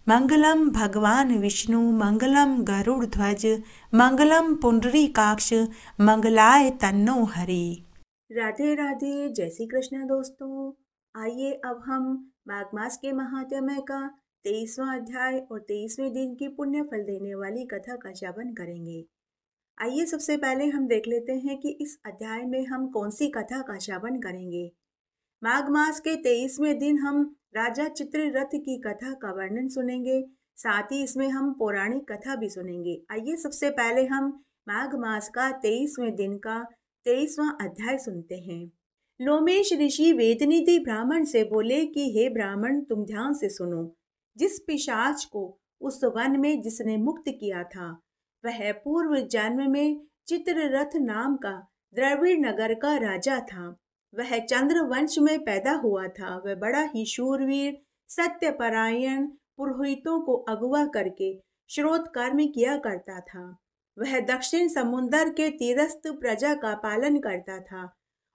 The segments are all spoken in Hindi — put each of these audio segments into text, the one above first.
मंगलम भगवान विष्णु मंगलम गरुड़ ध्वज मंगलम पुंडरीकाक्ष मंगलाय तन्नो हरि। राधे राधे, जय श्री कृष्ण दोस्तों। आइए अब हम माघ मास के महात्म्य का 23वां अध्याय और 23वें दिन की पुण्य फल देने वाली कथा का श्रवण करेंगे। आइए सबसे पहले हम देख लेते हैं कि इस अध्याय में हम कौन सी कथा का श्रवण करेंगे। माघ मास के 23वें दिन हम राजा चित्ररथ की कथा का वर्णन सुनेंगे, साथ ही इसमें हम पौराणिक कथा भी सुनेंगे। आइए सबसे पहले हम माघ मास का 23वें दिन का 23वां अध्याय सुनते हैं। लोमेश ऋषि वेदनिधि ब्राह्मण से बोले कि हे ब्राह्मण, तुम ध्यान से सुनो। जिस पिशाच को उस वन में जिसने मुक्त किया था, वह पूर्व जन्म में चित्ररथ नाम का द्रविड़ नगर का राजा था। वह चंद्रवंश में पैदा हुआ था। वह बड़ा ही शूरवीर, सत्यपरायण, पुरोहितों को अगवा करके श्रोत कर्म किया करता था। वह दक्षिण समुद्र के तीरस्थ प्रजा का पालन करता था।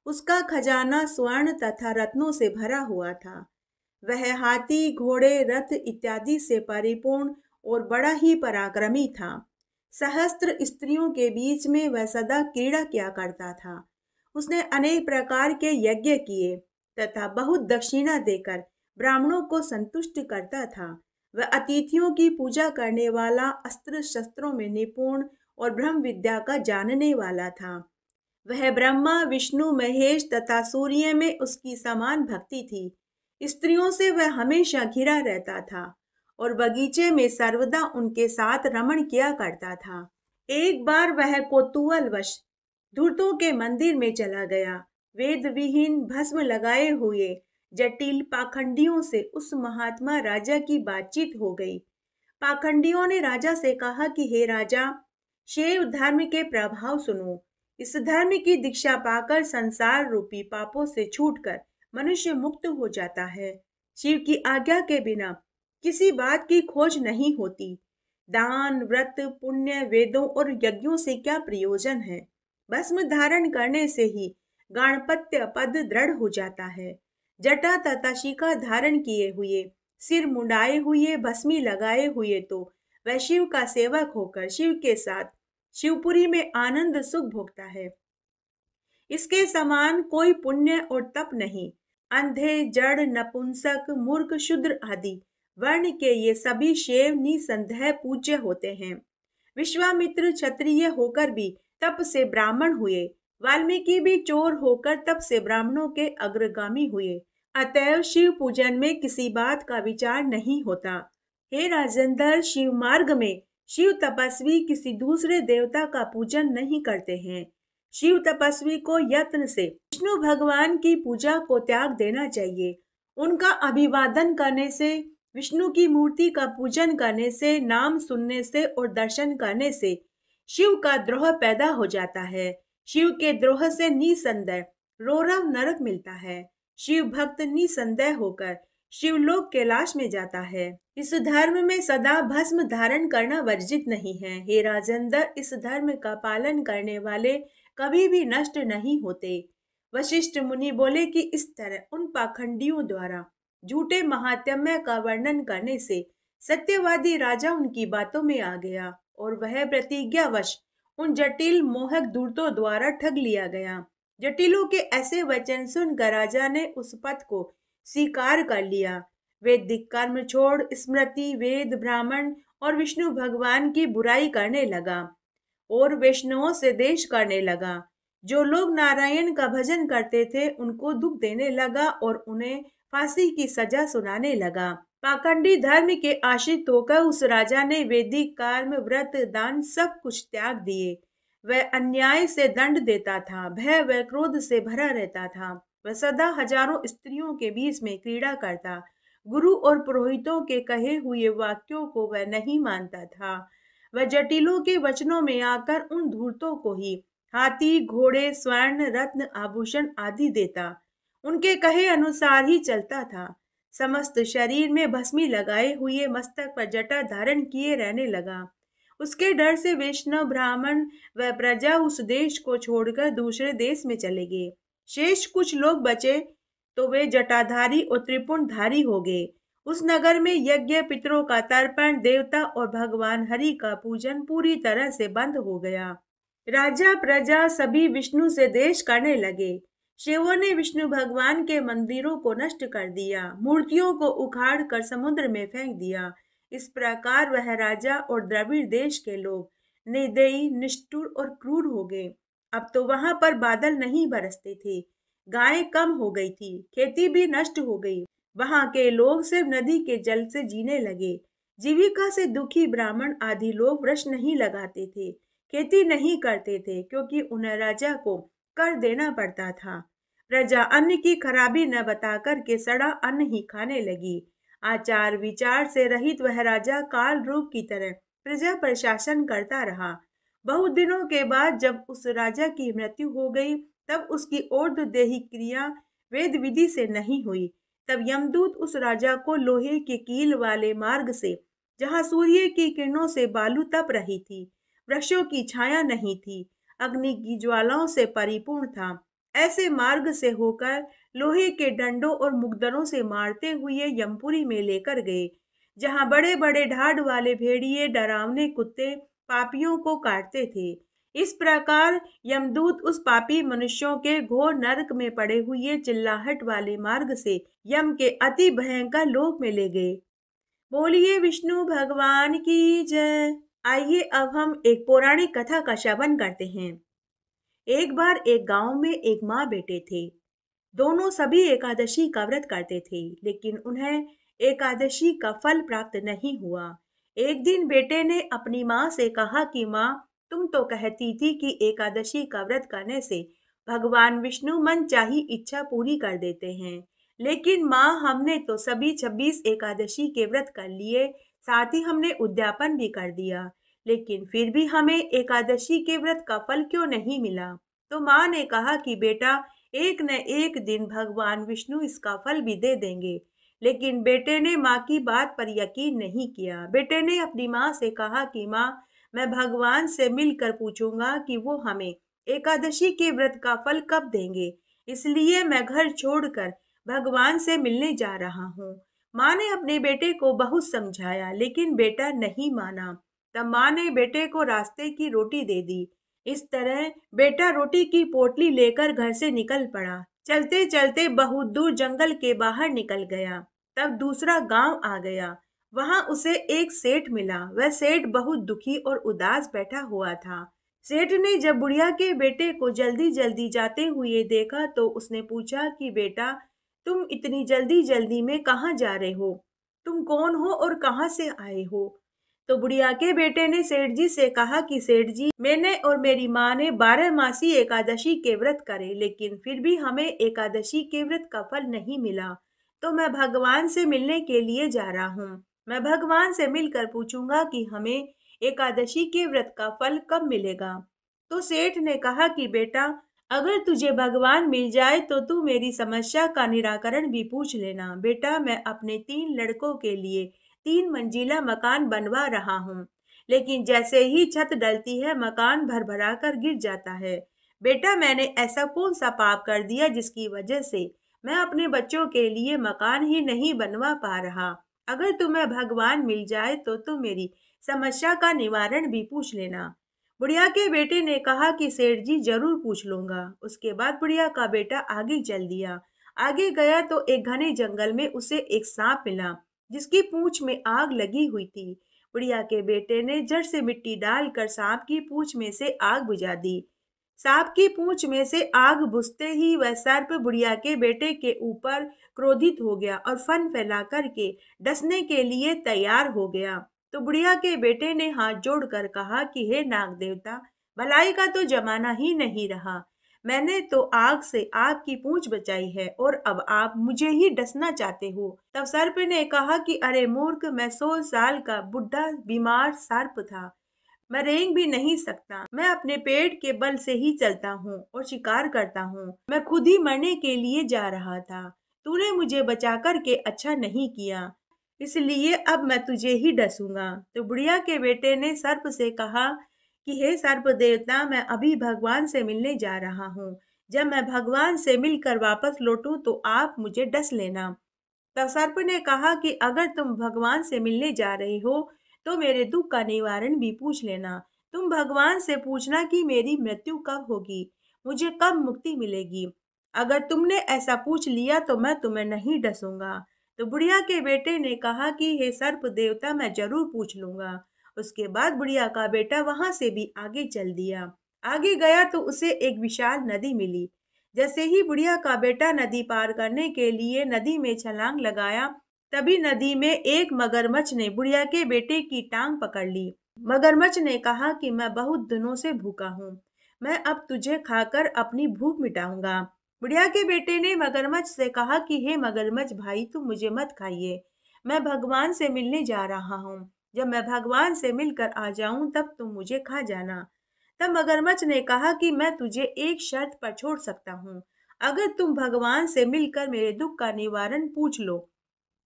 उसका खजाना स्वर्ण तथा रत्नों से भरा हुआ था। वह हाथी, घोड़े, रथ इत्यादि से परिपूर्ण और बड़ा ही पराक्रमी था। सहस्त्र स्त्रियों के बीच में वह सदा क्रीड़ा किया करता था। उसने अनेक प्रकार के यज्ञ किए तथा बहुत दक्षिणा देकर ब्राह्मणों को संतुष्ट करता था। वह अतिथियों की पूजा करने वाला, अस्त्र शस्त्रों में निपुण और ब्रह्म विद्या का जानने वाला था। वह ब्रह्मा, विष्णु, महेश तथा सूर्य में उसकी समान भक्ति थी। स्त्रियों से वह हमेशा घिरा रहता था और बगीचे में सर्वदा उनके साथ रमण किया करता था। एक बार वह कौतूहलवश धूर्तों के मंदिर में चला गया। वेद विहीन, भस्म लगाए हुए जटिल पाखंडियों से उस महात्मा राजा की बातचीत हो गई। पाखंडियों ने राजा से कहा कि हे राजा, शैव धर्म के प्रभाव सुनो। इस धर्म की दीक्षा पाकर संसार रूपी पापों से छूटकर मनुष्य मुक्त हो जाता है। शिव की आज्ञा के बिना किसी बात की खोज नहीं होती। दान, व्रत, पुण्य, वेदों और यज्ञों से क्या प्रयोजन है। भस्म धारण करने से ही गणपत्य पद दृढ़ हो जाता है। जटा तथा शिखा धारण किए हुए, सिर मुंडाए हुए, भस्मी लगाए हुए तो वह शिव का सेवक होकर शिव के साथ शिवपुरी में आनंद सुख भोगता है। इसके समान कोई पुण्य और तप नहीं। अंधे, जड़, नपुंसक, मूर्ख, शूद्र आदि वर्ण के ये सभी शैव निसंदेह पूज्य होते हैं। विश्वामित्र क्षत्रिय होकर भी तप से ब्राह्मण हुए। वाल्मीकि भी चोर होकर तप से ब्राह्मणों के अग्रगामी हुए। अतएव शिव पूजन में किसी बात का विचार नहीं होता। हे राजेंद्र, शिव मार्ग में शिव तपस्वी किसी दूसरे देवता का पूजन नहीं करते हैं। शिव तपस्वी को यत्न से विष्णु भगवान की पूजा को त्याग देना चाहिए। उनका अभिवादन करने से, विष्णु की मूर्ति का पूजन करने से, नाम सुनने से और दर्शन करने से शिव का द्रोह पैदा हो जाता है। शिव के द्रोह से निसंदेह रौरव नरक मिलता है। शिव भक्त निसंदेह होकर शिवलोक कैलाश में जाता है। इस धर्म में सदा भस्म धारण करना वर्जित नहीं है। हे राजेंद्र, इस धर्म का पालन करने वाले कभी भी नष्ट नहीं होते। वशिष्ठ मुनि बोले कि इस तरह उन पाखंडियों द्वारा झूठे महात्म्य का वर्णन करने से सत्यवादी राजा उनकी बातों में आ गया और वह प्रतिज्ञावश उन जटिल मोहक दूतों द्वारा ठग लिया गया। जटिलों के ऐसे वचन सुनकर राजा ने उस पद को स्वीकार कर लिया। वैदिक कर्म छोड़ स्मृति, वेद, ब्राह्मण और विष्णु भगवान की बुराई करने लगा और वैष्णवों से देश करने लगा। जो लोग नारायण का भजन करते थे उनको दुख देने लगा और उन्हें फांसी की सजा सुनाने लगा। पाखंडी धर्म के आश्रित होकर उस राजा ने वैदिक कर्म, व्रत, दान सब कुछ त्याग दिए। वह अन्याय से दंड देता था, भय व क्रोध से भरा रहता था। वह सदा हजारों स्त्रियों के बीच में क्रीड़ा करता। गुरु और पुरोहितों के कहे हुए वाक्यों को वह नहीं मानता था। वह जटिलों के वचनों में आकर उन धूर्तों को ही हाथी, घोड़े, स्वर्ण, रत्न, आभूषण आदि देता। उनके कहे अनुसार ही चलता था। समस्त शरीर में भस्मी लगाए हुए, मस्तक पर जटा धारण किए रहने लगा। उसके डर से वैष्णव, ब्राह्मण व प्रजा उस देश को छोड़कर दूसरे देश में चले गए। शेष कुछ लोग बचे तो वे जटाधारी और त्रिपुंडधारी हो गए। उस नगर में यज्ञ, पितरों का तर्पण, देवता और भगवान हरि का पूजन पूरी तरह से बंद हो गया। राजा प्रजा सभी विष्णु से द्वेष करने लगे। शिवों ने विष्णु भगवान के मंदिरों को नष्ट कर दिया, मूर्तियों को उखाड़ कर समुद्र में फेंक दिया। इस प्रकार वह राजा और द्रविड़ देश के लोग निर्दयी, निष्ठुर और क्रूर हो गए। अब तो वहां पर बादल नहीं बरसते थे, गायें कम हो गई थी, खेती भी नष्ट हो गई। वहां के लोग सिर्फ नदी के जल से जीने लगे। जीविका से दुखी ब्राह्मण आदि लोग वृक्ष नहीं लगाते थे, खेती नहीं करते थे, क्योंकि उन्हें राजा को कर देना पड़ता था। प्रजा अन्न की खराबी न बताकर के सड़ा अन्न ही खाने लगी। आचार विचार से रहित वह राजा काल रूप की तरह प्रजा पर शासन करता रहा। बहुत दिनों के बाद जब उस राजा की मृत्यु हो गई, तब उसकी ऊर्ध्वदेही क्रिया वेद विधि से नहीं हुई। तब यमदूत उस राजा को लोहे के कील वाले मार्ग से, जहाँ सूर्य की किरणों से बालू तप रही थी, वृक्षों की छाया नहीं थी, अग्नि की ज्वालाओं से परिपूर्ण था, ऐसे मार्ग से होकर लोहे के डंडों और मुग्दरों से मारते हुए यमपुरी में लेकर गए, जहाँ बड़े बड़े ढाड वाले भेड़िए, डरावने कुत्ते पापियों को काटते थे। इस प्रकार यमदूत उस पापी मनुष्यों के घोर नरक में पड़े हुए चिल्लाहट वाले मार्ग से यम के अति भयंकर लोक में ले गए। बोलिए विष्णु भगवान की जय। आइए अब हम एक पौराणिक कथा का श्रवण करते हैं। एक बार एक गांव में एक माँ बेटे थे। दोनों सभी एकादशी का व्रत करते थे, लेकिन उन्हें एकादशी का फल प्राप्त नहीं हुआ। एक दिन बेटे ने अपनी माँ से कहा कि माँ, तुम तो कहती थी कि एकादशी का व्रत करने से भगवान विष्णु मनचाही इच्छा पूरी कर देते हैं, लेकिन माँ हमने तो सभी 26 एकादशी के व्रत कर लिए, साथ ही हमने उद्यापन भी कर दिया, लेकिन फिर भी हमें एकादशी के व्रत का फल क्यों नहीं मिला। तो माँ ने कहा कि बेटा, एक न एक दिन भगवान विष्णु इसका फल भी दे देंगे। लेकिन बेटे ने माँ की बात पर यकीन नहीं किया। बेटे ने अपनी माँ से कहा कि माँ, मैं भगवान से मिलकर पूछूंगा कि वो हमें एकादशी के व्रत का फल कब देंगे, इसलिए मैं घर छोड़कर भगवान से मिलने जा रहा हूँ। माँ ने अपने बेटे को बहुत समझाया, लेकिन बेटा नहीं माना। तब माँ ने बेटे को रास्ते की रोटी दे दी। इस तरह बेटा रोटी की पोटली लेकर घर से निकल पड़ा। चलते चलते बहुत दूर जंगल के बाहर निकल गया। तब दूसरा गांव आ गया। वहां उसे एक सेठ मिला। वह सेठ बहुत दुखी और उदास बैठा हुआ था। सेठ ने जब बुढ़िया के बेटे को जल्दी जल्दी जाते हुए देखा, तो उसने पूछा कि बेटा, तुम इतनी जल्दी जल्दी में कहाँ जा रहे हो? तुम कौन हो और कहाँ से आए हो? तो बुढ़िया के बेटे ने सेठ जी से कहा कि सेठ जी, मैंने और मेरी माँ ने 12 मासी एकादशी के व्रत करे, लेकिन फिर भी हमें एकादशी के व्रत का फल नहीं मिला। तो मैं भगवान से मिलने के लिए जा रहा हूँ। मैं भगवान से मिलकर पूछूंगा कि हमें एकादशी के व्रत का फल कब मिलेगा। तो सेठ ने कहा कि बेटा, अगर तुझे भगवान मिल जाए तो तू मेरी समस्या का निराकरण भी पूछ लेना। बेटा, मैं अपने 3 लड़कों के लिए 3 मंजिला मकान बनवा रहा हूँ, लेकिन जैसे ही छत डलती है मकान भरभरा कर गिर जाता है। बेटा, मैंने ऐसा कौन सा पाप कर दिया जिसकी वजह से मैं अपने बच्चों के लिए मकान ही नहीं बनवा पा रहा। अगर तुम्हें भगवान मिल जाए तो तुम मेरी समस्या का निवारण भी पूछ लेना। बुढ़िया के बेटे ने कहा कि सेठ जी, जरूर पूछ लूंगा। उसके बाद बुढ़िया का बेटा आगे चल दिया। आगे गया तो एक घने जंगल में उसे एक सांप मिला, जिसकी पूंछ में आग लगी हुई थी। बुढ़िया के बेटे ने जड़ से मिट्टी डालकर सांप की पूंछ में से आग बुझा दी। सांप की पूंछ में से आग बुझते ही वह सर्प बुढ़िया के बेटे के ऊपर क्रोधित हो गया और फन फैला करके डसने के लिए तैयार हो गया। तो बुढ़िया के बेटे ने हाथ जोड़कर कहा कि हे नाग देवता, भलाई का तो जमाना ही नहीं रहा। मैंने तो आग से आपकी पूंछ बचाई है और अब आप मुझे ही डसना चाहते हो। तब सर्प ने कहा कि अरे मूर्ख, मैं 100 साल का बुढ़ा बीमार सर्प था। मैं रेंग भी नहीं सकता। मैं अपने पेट के बल से ही चलता हूँ और शिकार करता हूँ। मैं खुद ही मरने के लिए जा रहा था। तूने मुझे बचा कर के अच्छा नहीं किया, इसलिए अब मैं तुझे ही डसूंगा। तो बुढ़िया के बेटे ने सर्प से कहा कि हे सर्प देवता, मैं अभी भगवान से मिलने जा रहा हूँ। जब मैं भगवान से मिलकर वापस लौटूं तो आप मुझे डस लेना। तब सर्प ने कहा कि अगर तुम भगवान से मिलने जा रहे हो तो मेरे दुख का निवारण भी पूछ लेना। तुम भगवान से पूछना कि मेरी मृत्यु कब होगी, मुझे कब मुक्ति मिलेगी। अगर तुमने ऐसा पूछ लिया तो मैं तुम्हें नहीं डसूंगा। तो बुढ़िया के बेटे ने कहा कि हे सर्प देवता, मैं जरूर पूछ लूंगा। उसके बाद बुढ़िया का बेटा वहां से भी आगे चल दिया। आगे गया तो उसे एक विशाल नदी मिली। जैसे ही बुढ़िया का बेटा नदी पार करने के लिए नदी में छलांग लगाया, तभी नदी में एक मगरमच्छ ने बुढ़िया के बेटे की टांग पकड़ ली। मगरमच्छ ने कहा कि मैं बहुत दिनों से भूखा हूँ, मैं अब तुझे खाकर अपनी भूख मिटाऊंगा। बुढ़िया के बेटे ने मगरमच्छ से कहा कि हे मगरमच्छ भाई, तुम मुझे मत खाइए, मैं भगवान से मिलने जा रहा हूँ। जब मैं भगवान से मिलकर आ जाऊं तब तुम मुझे खा जाना। तब मगरमच्छ ने कहा कि मैं तुझे एक शर्त पर छोड़ सकता हूँ। अगर तुम भगवान से मिलकर मेरे दुख का निवारण पूछ लो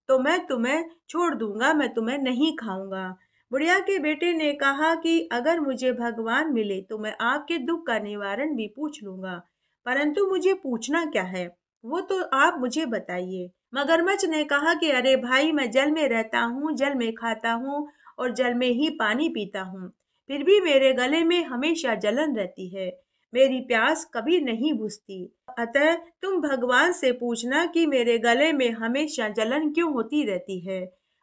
तो मैं तुम्हें छोड़ दूंगा, मैं तुम्हें नहीं खाऊंगा। बुढ़िया के बेटे ने कहा कि अगर मुझे भगवान मिले तो मैं आपके दुख का निवारण भी पूछ लूंगा, परंतु मुझे पूछना क्या है वो तो आप मुझे बताइए। मगरमच्छ ने कहा कि अरे भाई, मैं जल में रहता हूँ, जल में खाता हूँ और जल में ही पानी पीता हूँ, फिर भी मेरे गले में हमेशा जलन रहती है, मेरी प्यास कभी नहीं बुझती। अतः तुम भगवान से पूछना कि मेरे गले में हमेशा जलन क्यों होती रहती है।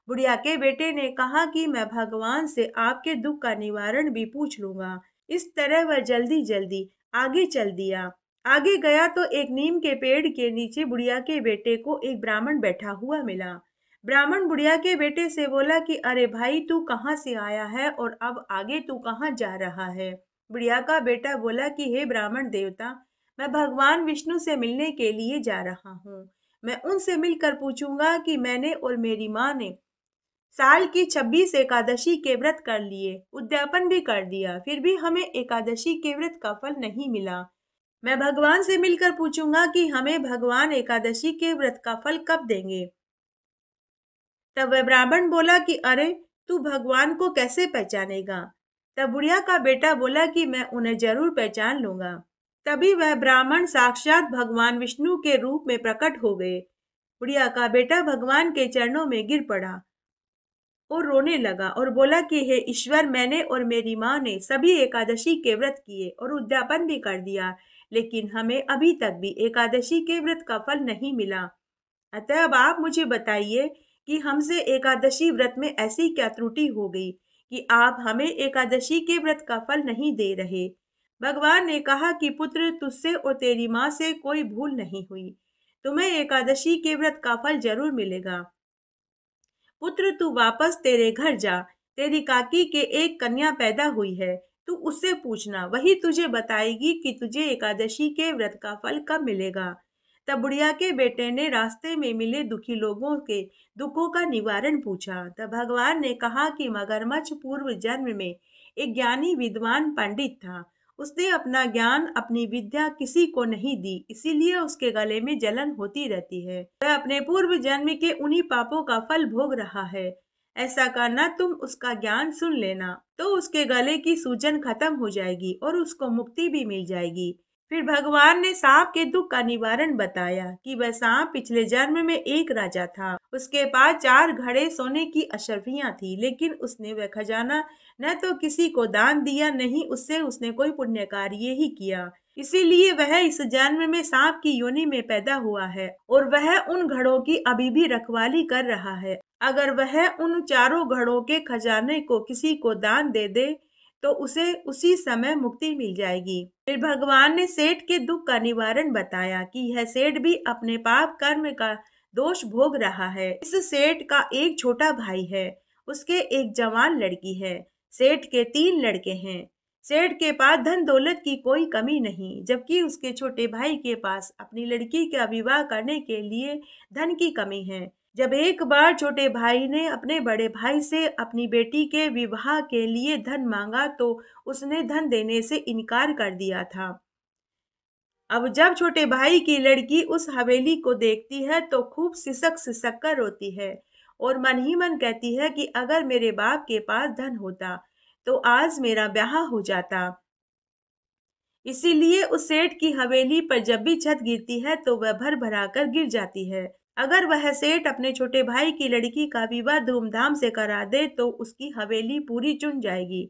बुढ़िया के बेटे ने कहा कि मैं भगवान से आपके दुख का निवारण भी पूछ लूंगा। इस तरह वह जल्दी जल्दी आगे चल दिया। आगे गया तो एक नीम के पेड़ के नीचे बुढ़िया के बेटे को एक ब्राह्मण बैठा हुआ मिला। ब्राह्मण बुढ़िया के बेटे से बोला कि अरे भाई, तू कहाँ से आया है और अब आगे तू कहाँ जा रहा है। बुढ़िया का बेटा बोला कि हे ब्राह्मण देवता, मैं भगवान विष्णु से मिलने के लिए जा रहा हूँ। मैं उनसे मिलकर पूछूंगा कि मैंने और मेरी माँ ने साल की 26 एकादशी के व्रत कर लिए, उद्यापन भी कर दिया, फिर भी हमें एकादशी के व्रत का फल नहीं मिला। मैं भगवान से मिलकर पूछूंगा कि हमें भगवान एकादशी के व्रत का फल कब देंगे। तब वह ब्राह्मण बोला कि अरे, तू भगवान को कैसे पहचानेगा। तब बुढ़िया का बेटा बोला कि मैं उन्हें जरूर पहचान लूंगा। तभी वह ब्राह्मण साक्षात भगवान विष्णु के रूप में प्रकट हो गए। बुढ़िया का बेटा भगवान के चरणों में गिर पड़ा और रोने लगा और बोला कि हे ईश्वर, मैंने और मेरी माँ ने सभी एकादशी के व्रत किए और उद्यापन भी कर दिया, लेकिन हमें अभी तक भी एकादशी के व्रत का फल नहीं मिला। अतः अब आप मुझे बताइए कि हमसे एकादशी व्रत में ऐसी क्या त्रुटि हो गई कि आप हमें एकादशी के व्रत का फल नहीं दे रहे। भगवान ने कहा कि पुत्र, तुझसे और तेरी माँ से कोई भूल नहीं हुई, तुम्हें एकादशी के व्रत का फल जरूर मिलेगा। पुत्र, तू वापस तेरे घर जा, तेरी काकी के एक कन्या पैदा हुई है, तू उससे पूछना, वही तुझे बताएगी कि तुझे एकादशी के व्रत का फल कब मिलेगा। तब बुढ़िया के बेटे ने रास्ते में मिले दुखी लोगों के दुखों का निवारण पूछा। तब भगवान ने कहा कि मगरमच्छ पूर्व जन्म में एक ज्ञानी विद्वान पंडित था। उसने अपना ज्ञान, अपनी विद्या किसी को नहीं दी, इसीलिए उसके गले में जलन होती रहती है। वह अपने पूर्व जन्म के उन्हीं पापों का फल भोग रहा है। ऐसा करना, तुम उसका ज्ञान सुन लेना, तो उसके गले की सूजन खत्म हो जाएगी और उसको मुक्ति भी मिल जाएगी। फिर भगवान ने सांप के दुख का निवारण बताया कि वह सांप पिछले जन्म में एक राजा था। उसके पास 4 घड़े सोने की अशर्फियां थी, लेकिन उसने वह खजाना न तो किसी को दान दिया, नहीं उससे उसने कोई पुण्य कार्य ही किया। इसीलिए वह इस जन्म में सांप की योनि में पैदा हुआ है और वह उन घड़ों की अभी भी रखवाली कर रहा है। अगर वह उन 4 घड़ों के खजाने को किसी को दान दे दे तो उसे उसी समय मुक्ति मिल जाएगी। फिर भगवान ने सेठ के दुख का निवारण बताया कि यह सेठ भी अपने पाप कर्म का दोष भोग रहा है। इस सेठ का एक छोटा भाई है, उसके एक जवान लड़की है। सेठ के 3 लड़के हैं। सेठ के पास धन दौलत की कोई कमी नहीं, जबकि उसके छोटे भाई के पास अपनी लड़की का विवाह करने के लिए धन की कमी है। जब एक बार छोटे भाई ने अपने बड़े भाई से अपनी बेटी के विवाह के लिए धन मांगा तो उसने धन देने से इनकार कर दिया था। अब जब छोटे भाई की लड़की उस हवेली को देखती है तो खूब सिसक सिसक कर रोती है और मन ही मन कहती है कि अगर मेरे बाप के पास धन होता तो आज मेरा ब्याह हो जाता। इसीलिए उस सेठ की हवेली पर जब भी छत गिरती है तो वह भर भरा कर गिर जाती है। अगर वह सेठ अपने छोटे भाई की लड़की का विवाह धूमधाम से करा दे तो उसकी हवेली पूरी चुन जाएगी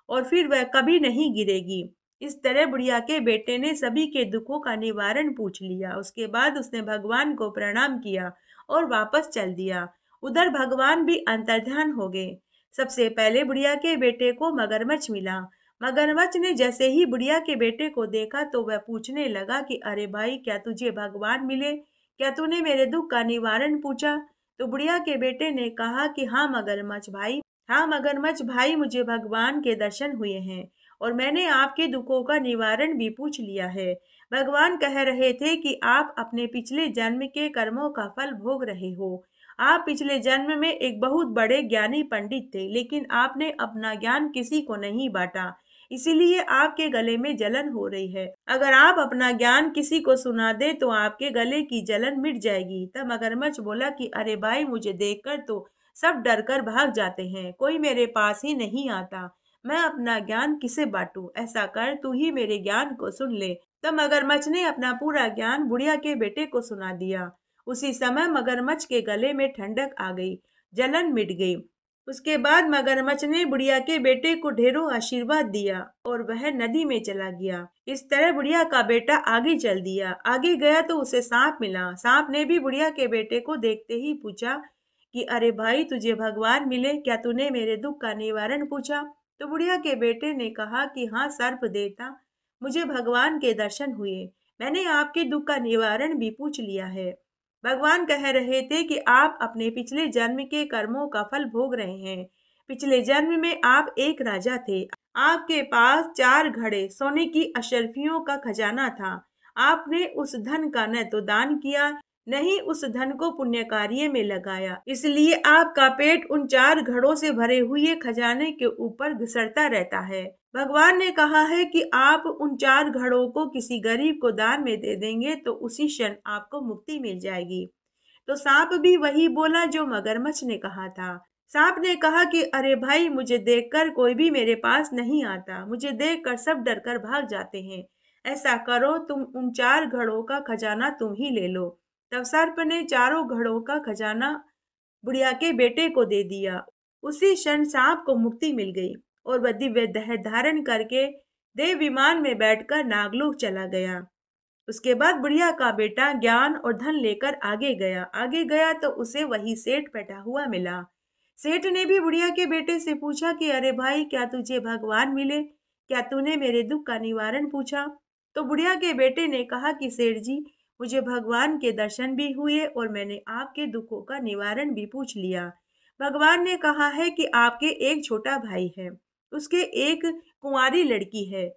और फिर वह कभी नहीं गिरेगी। इस तरह बुढ़िया के बेटे ने सभी के दुखों का निवारण पूछ लिया। उसके बाद उसने भगवान को प्रणाम किया और वापस चल दिया। उधर भगवान भी अंतर्ध्यान हो गए। सबसे पहले बुढ़िया के बेटे को मगरमच्छ मिला। मगरमच्छ ने जैसे ही बुढ़िया के बेटे को देखा तो वह पूछने लगा कि अरे भाई, क्या तुझे भगवान मिले? क्या तूने मेरे दुख का निवारण पूछा? तो बुढ़िया के बेटे ने कहा कि हाँ मगरमच्छ भाई, हाँ मगरमच्छ भाई, मुझे भगवान के दर्शन हुए हैं और मैंने आपके दुखों का निवारण भी पूछ लिया है। भगवान कह रहे थे कि आप अपने पिछले जन्म के कर्मों का फल भोग रहे हो। आप पिछले जन्म में एक बहुत बड़े ज्ञानी पंडित थे, लेकिन आपने अपना ज्ञान किसी को नहीं बांटा, इसीलिए आपके गले में जलन हो रही है। अगर आप अपना ज्ञान किसी को सुना दे तो आपके गले की जलन मिट जाएगी। तब मगरमच्छ बोला कि अरे भाई, मुझे देखकर तो सब डर कर भाग जाते हैं, कोई मेरे पास ही नहीं आता। मैं अपना ज्ञान किसे बांटूं? ऐसा कर, तू ही मेरे ज्ञान को सुन ले। तब मगरमच्छ ने अपना पूरा ज्ञान बुढ़िया के बेटे को सुना दिया। उसी समय मगरमच्छ के गले में ठंडक आ गई, जलन मिट गई। उसके बाद मगरमच्छ ने बुढ़िया के बेटे को ढेरों आशीर्वाद दिया और वह नदी में चला गया। इस तरह बुढ़िया का बेटा आगे चल दिया। आगे गया तो उसे सांप मिला। सांप ने भी बुढ़िया के बेटे को देखते ही पूछा कि अरे भाई, तुझे भगवान मिले? क्या तूने मेरे दुख का निवारण पूछा? तो बुढ़िया के बेटे ने कहा कि हाँ सर्प देवता, मुझे भगवान के दर्शन हुए। मैंने आपके दुख का निवारण भी पूछ लिया है। भगवान कह रहे थे कि आप अपने पिछले जन्म के कर्मों का फल भोग रहे हैं। पिछले जन्म में आप एक राजा थे। आपके पास 4 घड़े सोने की अशर्फियों का खजाना था। आपने उस धन का न तो दान किया, नहीं उस धन को पुण्य कार्य में लगाया, इसलिए आपका पेट उन 4 घड़ों से भरे हुए खजाने के ऊपर घिसटता रहता है। भगवान ने कहा है कि आप उन 4 घड़ों को किसी गरीब को दान में दे देंगे तो उसी क्षण आपको मुक्ति मिल जाएगी। तो सांप भी वही बोला जो मगरमच्छ ने कहा था। सांप ने कहा कि अरे भाई, मुझे देखकर कोई भी मेरे पास नहीं आता, मुझे देखकर सब डर कर भाग जाते हैं। ऐसा करो, तुम उन 4 घड़ों का खजाना तुम ही ले लो। तब सर्प ने 4 घड़ों का खजाना बुढ़िया के बेटे को दे दिया। उसी क्षण सांप को मुक्ति मिल गई और वह दिव्य देह धारण करके देव विमान में बैठकर नागलोक चला गया। उसके बाद बुढ़िया का बेटा ज्ञान और धन लेकर आगे गया तो उसे वही सेठ बैठा हुआ मिला। सेठ ने भी बुढ़िया के बेटे से पूछा कि अरे भाई, क्या तुझे भगवान मिले? क्या तूने मेरे दुख का निवारण पूछा? तो बुढ़िया के बेटे ने कहा कि सेठ जी, मुझे भगवान के दर्शन भी हुए और मैंने आपके दुखों का निवारण भी पूछ लिया। भगवान ने कहा है कि आपके एक छोटा भाई है, उसके एक कुंवारी लड़की है।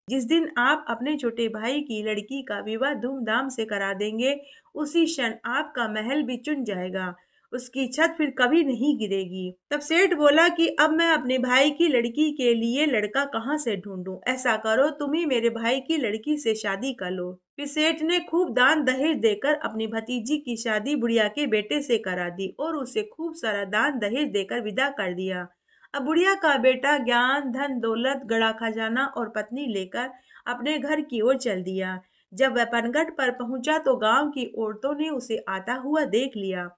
जिस दिन आप अपने छोटे भाई की लड़की का विवाह धूमधाम से करा देंगे, उसी क्षण आपका महल भी चुन जाएगा, उसकी छत फिर कभी नहीं गिरेगी। तब सेठ बोला कि अब मैं अपने भाई की लड़की के लिए लड़का कहाँ से ढूंढूं? ऐसा करो, तुम ही मेरे भाई की लड़की से शादी कर लो। फिर सेठ ने खूब दान दहेज देकर अपनी भतीजी की शादी बुढ़िया के बेटे से करा दी और उसे खूब सारा दान दहेज देकर विदा कर दिया। अब बुढ़िया का बेटा ज्ञान, धन दौलत, गड़ा खजाना और पत्नी लेकर अपने घर की ओर चल दिया। जब वह पनघट पर पहुंचा तो गांव की औरतों ने उसे आता हुआ देख लिया।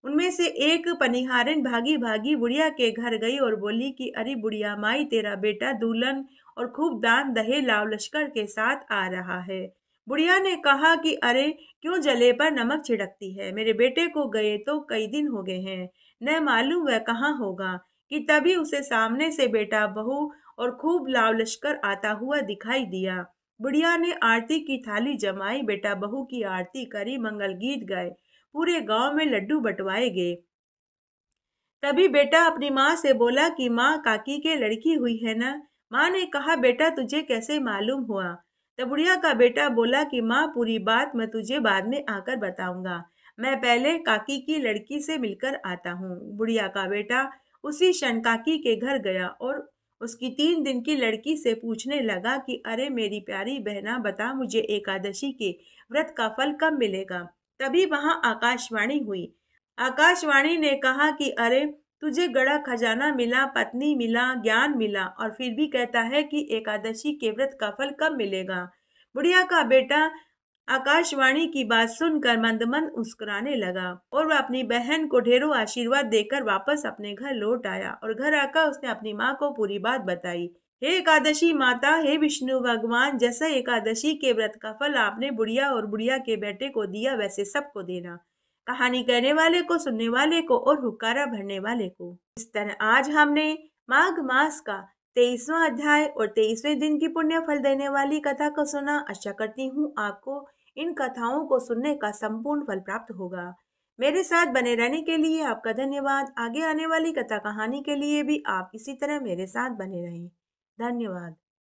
उनमें से एक पनिहारिन भागी भागी बुढ़िया के घर गई और बोली कि अरे बुढ़िया माई, तेरा बेटा दुल्हन और खूब दान दहेज लाव लश्कर के साथ आ रहा है। बुढ़िया ने कहा कि अरे क्यों जले पर नमक छिड़कती है? मेरे बेटे को गए तो कई दिन हो गए हैं, न मालूम वह कहाँ होगा। कि तभी उसे सामने से बेटा बहू और खूब लाव लश्कर आता हुआ दिखाई दिया। बुढ़िया ने आरती की थाली जमाई, बेटा बहू की आरती करी, मंगल गीत गाए, पूरे गांव में लड्डू बंटवाए गए। तभी बेटा अपनी माँ से बोला कि माँ, काकी के लड़की हुई है ना? माँ ने कहा, बेटा तुझे कैसे मालूम हुआ? तब बुढ़िया का बेटा बोला कि माँ, पूरी बात मैं तुझे बाद में आकर बताऊंगा, मैं पहले काकी की लड़की से मिलकर आता हूँ। बुढ़िया का बेटा उसी क्षण काकी के घर गया और उसकी 3 दिन की लड़की से पूछने लगा कि अरे मेरी प्यारी बहना, बता मुझे एकादशी के व्रत का फल कब मिलेगा? तभी वहां आकाशवाणी हुई। आकाशवाणी ने कहा कि अरे तुझे गड़ा खजाना मिला, पत्नी मिला, ज्ञान मिला और फिर भी कहता है कि एकादशी के व्रत का फल कब मिलेगा? बुढ़िया का बेटा आकाशवाणी की बात सुनकर मंद मंद मुस्कुराने लगा और वह अपनी बहन को ढेरों आशीर्वाद देकर वापस अपने घर लौट आया और घर आकर उसने अपनी माँ को पूरी बात बताई। हे एकादशी माता, हे विष्णु भगवान, जैसा एकादशी के व्रत का फल आपने बुढ़िया और बुढ़िया के बेटे को दिया वैसे सबको देना, कहानी कहने वाले को, सुनने वाले को और हुक्कारा भरने वाले को। इस तरह आज हमने माघ मास का 23वां अध्याय और 23वें दिन की पुण्य फल देने वाली कथा को सुना। आशा करती हूँ आपको इन कथाओं को सुनने का संपूर्ण फल प्राप्त होगा। मेरे साथ बने रहने के लिए आपका धन्यवाद। आगे आने वाली कथा कहानी के लिए भी आप इसी तरह मेरे साथ बने रहें। धन्यवाद।